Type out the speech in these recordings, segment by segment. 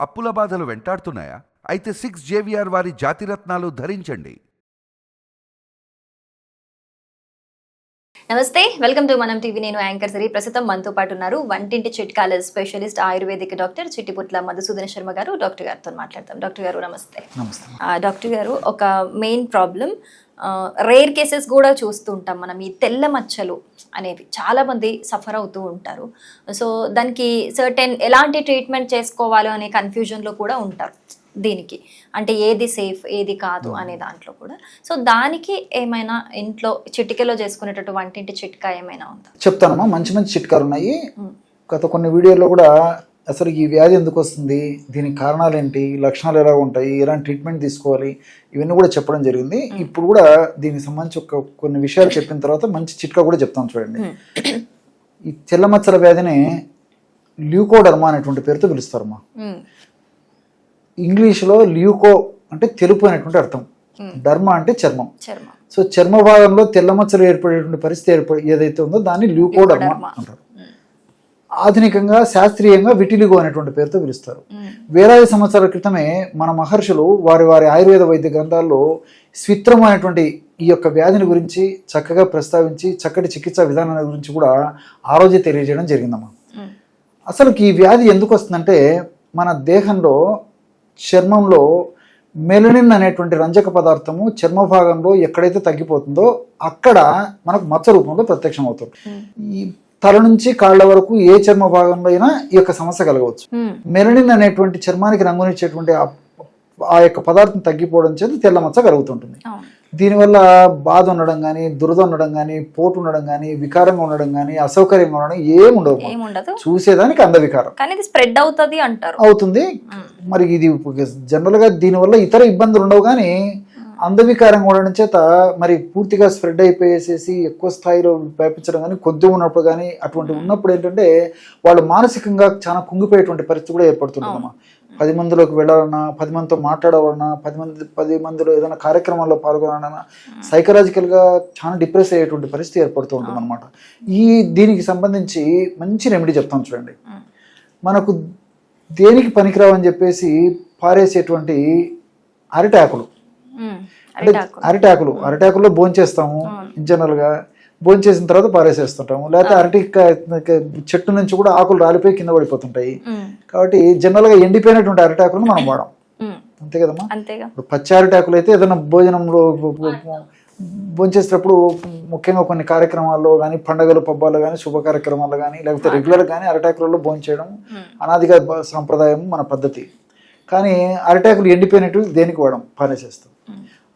అప్పుల బాధలు వెంటాడుతున్నాయా? అయితే 6JVR వారి జాతిరత్నాలు ధరించండి. నమస్తే, వెల్కమ్ టు మనం టీవీ. నేను యాంకర్ సిరి. ప్రస్తుతం మనతో పాటు ఉన్నారు వంటింటి చిట్కాల specialist ayurvedic doctor Chittiputla Madhusudana Sharma garu. Doctor గారితో మాట్లాడతాం. డాక్టర్ గారు నమస్తే. డాక్టర్ గారు, ఒక మెయిన్ ప్రాబ్లం, రేర్ కేసెస్ కూడా చూస్తూ ఉంటాం మనం, ఈ తెల్ల మచ్చలు అనేవి చాలా మంది సఫర్ అవుతూ ఉంటారు. సో దానికి సర్టెన్ ఎలాంటి ట్రీట్మెంట్ చేసుకోవాలో అనే కన్ఫ్యూజన్లో కూడా ఉంటారు. దీనికి అంటే ఏది సేఫ్ ఏది కాదు అనే దాంట్లో కూడా. సో దానికి ఏమైనా ఇంట్లో చిటికెలో చేసుకునేటట్టు వంటింటి చిట్కా ఏమైనా ఉందా? చెప్తానమ్మా, మంచి మంచి చిట్కాలు ఉన్నాయి. గత కొన్ని వీడియోలో కూడా అసలు ఈ వ్యాధి ఎందుకు వస్తుంది, దీనికి కారణాలు ఏంటి, లక్షణాలు ఎలా ఉంటాయి, ఎలాంటి ట్రీట్మెంట్ తీసుకోవాలి, ఇవన్నీ కూడా చెప్పడం జరిగింది. ఇప్పుడు కూడా దీనికి సంబంధించి కొన్ని విషయాలు చెప్పిన తర్వాత మంచి చిట్కా కూడా చెప్తాను చూడండి. ఈ తెల్లమచ్చల వ్యాధిని ల్యూకోడర్మా అనేటువంటి పేరుతో పిలుస్తారమ్మా. ఇంగ్లీష్లో ల్యూకో అంటే తెలుపు అనేటువంటి అర్థం, డర్మా అంటే చర్మం. సో చర్మ భాగంలో తెల్లమచ్చలు ఏర్పడేటువంటి పరిస్థితి ఏదైతే ఉందో దాన్ని ల్యూకోడర్మా అంటారు. ఆధునికంగా శాస్త్రీయంగా విటిలిగో అనేటువంటి పేరుతో పిలుస్తారు. వేలాది సంవత్సరాల క్రితమే మన మహర్షులు వారి వారి ఆయుర్వేద వైద్య గ్రంథాల్లో స్విత్రం అనేటువంటి ఈ యొక్క వ్యాధిని గురించి చక్కగా ప్రస్తావించి చక్కటి చికిత్సా విధానాల గురించి కూడా ఆ రోజే తెలియజేయడం జరిగిందమ్మా. అసలు ఈ వ్యాధి ఎందుకు వస్తుందంటే, మన దేహంలో చర్మంలో మెలనిన్ అనేటువంటి రంజక పదార్థము చర్మ భాగంలో ఎక్కడైతే తగ్గిపోతుందో అక్కడ మనకు మచ్చ రూపంలో ప్రత్యక్షం అవుతుంది. ఈ తల నుంచి కాళ్ళ వరకు ఏ చర్మ భాగంలో అయినా ఈ యొక్క సమస్య కలగవచ్చు. మెలనిన్ అనేటువంటి చర్మానికి రంగునిచ్చేటువంటి ఆ యొక్క పదార్థం తగ్గిపోవడం చేత తెల్ల మచ్చ కలుగుతుంటుంది. దీనివల్ల బాధ ఉండడం కానీ, దురద ఉండడం కానీ, పోటు ఉండడం కానీ, వికారంగా ఉండడం కానీ, అసౌకర్యంగా ఉండడం ఏముండదు. చూసేదానికి అందవికారం స్ప్రెడ్ అవుతుంది అంటారు. అవుతుంది. మరి ఇది జనరల్ గా దీనివల్ల ఇతర ఇబ్బందులు ఉండవు, కానీ అందవికారంగా ఉండడం చేత మరి పూర్తిగా స్ప్రెడ్ అయిపోయేసేసి ఎక్కువ స్థాయిలో వ్యాపించడం కానీ, కొద్దిగా ఉన్నప్పుడు కానీ, అటువంటి ఉన్నప్పుడు ఏంటంటే వాళ్ళు మానసికంగా చాలా కుంగిపోయేటువంటి పరిస్థితి కూడా ఏర్పడుతుందమ్మా. 10 మందిలోకి వెళ్ళాలన్నా, 10 మందితో మాట్లాడాలన్నా, 10 మందిలో ఏదైనా కార్యక్రమాల్లో పాల్గొనాలన్నా సైకలాజికల్గా చాలా డిప్రెస్ అయ్యేటువంటి పరిస్థితి ఏర్పడుతూ ఉంటుంది అనమాట. దీనికి సంబంధించి మంచి రెమెడీ చెప్తాను చూడండి. మనకు దేనికి పనికిరావని చెప్పేసి పారేసేటువంటి అరిటాకులు, అరిటాకుల్లో భోంచేస్తాము. జనరల్గా భోంచేసిన తర్వాత పారేసేస్తుంటాము. లేకపోతే అరటి చెట్టు నుంచి కూడా ఆకులు రాలిపోయి కింద పడిపోతుంటాయి. కాబట్టి జనరల్గా ఎండిపోయినటువంటి అరిటాకులను మనం వాడాం, అంతే కదమ్మా. ఇప్పుడు పచ్చి అరిటాకులు అయితే ఏదైనా భోజనంలో భోంచేసేటప్పుడు ముఖ్యంగా కొన్ని కార్యక్రమాల్లో కానీ, పండుగలు పబ్బాలు కానీ, శుభ కార్యక్రమాల్లో కానీ, లేకపోతే రెగ్యులర్ కానీ అరిటాకులలో భోంచేయడం అనాదిగా సాంప్రదాయం, మన పద్ధతి. కానీ అరిటాకులు ఎండిపోయినట్టు దేనికి వాడడం, పారేసేస్తాం.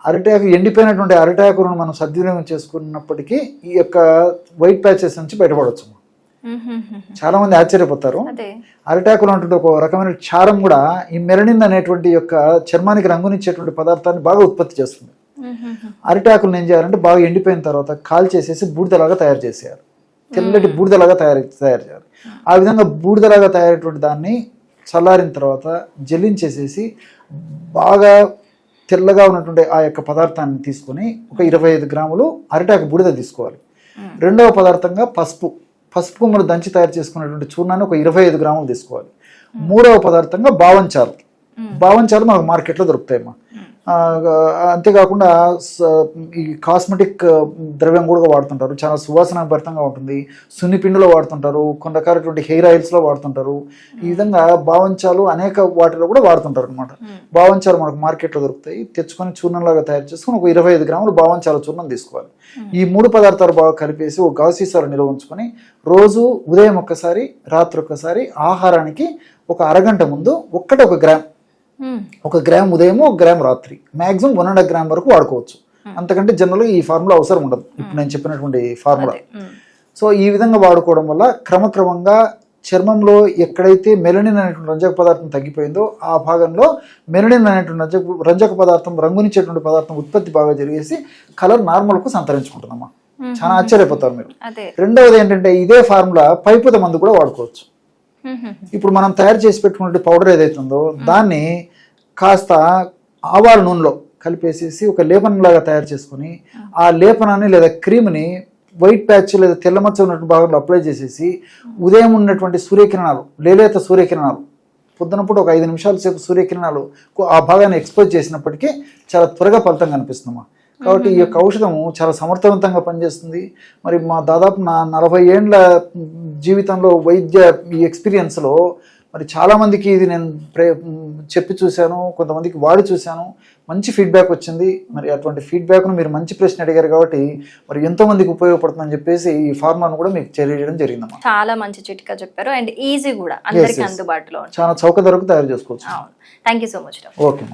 అరిటాకు ఎండిపోయినటువంటి అరిటాకులను మనం సద్వినియోగం చేసుకున్నప్పటికీ ఈ యొక్క వైట్ ప్యాచెస్ నుంచి బయటపడవచ్చు. చాలా మంది ఆశ్చర్యపోతారు. అరిటాకులు అంటే ఒక రకమైన క్షారం కూడా ఈ మెలనిన్ అనేటువంటి యొక్క చర్మానికి రంగునిచ్చేటువంటి పదార్థాన్ని బాగా ఉత్పత్తి చేస్తుంది. అరిటాకులను ఏం చేయాలంటే బాగా ఎండిపోయిన తర్వాత కాల్ చేసేసి బూడిదలాగా తయారు చేసేయాలి. తెల్లటి బూడిదలాగా తయారు చేయాలి. ఆ విధంగా బూడిదలాగా తయారైనటువంటి దాన్ని చల్లారిన తర్వాత జల్లించేసేసి బాగా తెల్లగా ఉన్నటువంటి ఆ యొక్క పదార్థాన్ని తీసుకొని ఒక 25 గ్రాములు అరిటాకు బూడిద తీసుకోవాలి. రెండవ పదార్థంగా పసుపు కొమ్మలు దంచి తయారు చేసుకున్నటువంటి చూర్ణాన్ని ఒక 25 గ్రాములు తీసుకోవాలి. మూడవ పదార్థంగా బావంచాలు మనకు మార్కెట్లో దొరుకుతాయమ్మా. అంతేకాకుండా ఈ కాస్మెటిక్ ద్రవ్యం కూడా వాడుతుంటారు, చాలా సువాసన భరితంగా ఉంటుంది. సున్నిపిండిలో వాడుతుంటారు, కొన్ని రకాలైనటువంటి హెయిర్ ఆయిల్స్లో వాడుతుంటారు. ఈ విధంగా బావంచాలు అనేక వాటిలో కూడా వాడుతుంటారు అనమాట. బావంచాలు మనకు మార్కెట్లో దొరుకుతాయి. తెచ్చుకొని చూర్ణంలాగా తయారు చేసుకుని ఒక 25 గ్రాములు బావంచాల చూర్ణం తీసుకోవాలి. ఈ 3 పదార్థాలు బాగా కలిపేసి ఒక గాజు సీసాలో నిల్వ ఉంచుకొని రోజు ఉదయం ఒక్కసారి, రాత్రి ఒక్కసారి, ఆహారానికి ఒక అరగంట ముందు ఒక గ్రామ్ ఉదయం, 1 గ్రామ్ రాత్రి, మాక్సిమం 1.5 గ్రామ్ వరకు వాడుకోవచ్చు. అంతకంటే జనరల్గా ఈ ఫార్ములా అవసరం ఉండదు, ఇప్పుడు నేను చెప్పినటువంటి ఫార్ములా. సో ఈ విధంగా వాడుకోవడం వల్ల క్రమక్రమంగా చర్మంలో ఎక్కడైతే మెలనిన్ అనేటువంటి రంజక పదార్థం తగ్గిపోయిందో ఆ భాగంలో మెలనిన్ అనేటువంటి రంజక పదార్థం, రంగునిచ్చేటువంటి పదార్థం ఉత్పత్తి బాగా జరిగేసి కలర్ నార్మల్కు సంతరించుకుంటుందమ్మా. చాలా ఆశ్చర్యపోతారు మీరు. రెండవది ఏంటంటే, ఇదే ఫార్ములా పైపుత మందు కూడా వాడుకోవచ్చు. ఇప్పుడు మనం తయారు చేసి పెట్టుకున్న పౌడర్ ఏదైతే ఉందో దాన్ని కాస్త ఆవాల నూనెలో కలిపేసేసి ఒక లేపనంలాగా తయారు చేసుకుని ఆ లేపనాన్ని లేదా క్రీమ్ని వైట్ ప్యాచ్ లేదా తెల్లమచ్చ ఉన్నటువంటి భాగంలో అప్లై చేసేసి ఉదయం ఉన్నటువంటి సూర్యకిరణాలు, లేలేత సూర్యకిరణాలు పొద్దునప్పుడు ఒక 5 నిమిషాల సేపు సూర్యకిరణాలు ఆ భాగాన్ని ఎక్స్పోజ్ చేసినప్పటికీ చాలా త్వరగా ఫలితం కనిపిస్తుందమ్మా. కాబట్టి ఈ యొక్క ఔషధము చాలా సమర్థవంతంగా పనిచేస్తుంది. మరి దాదాపు నా 40 ఏండ్ల జీవితంలో వైద్య ఈ ఎక్స్పీరియన్స్లో మరి చాలామందికి ఇది నేను చెప్పి చూశాను, కొంతమందికి వాడి చూశాను, మంచి ఫీడ్బ్యాక్ వచ్చింది. మరి అటువంటి ఫీడ్బ్యాక్ను మీరు మంచి ప్రశ్న అడిగారు కాబట్టి మరి ఎంతోమందికి ఉపయోగపడుతుందని చెప్పేసి ఈ ఫార్ములాను కూడా మీకు తెలియజేయడం జరిగిందమ్మా. చాలా మంచి చిట్కా చెప్పారు అండ్ ఈజీ కూడా అందరికీ అందుబాటులో చాలా చౌక ధరకు తయారు చేసుకోవచ్చు. Thank you so much. Okay.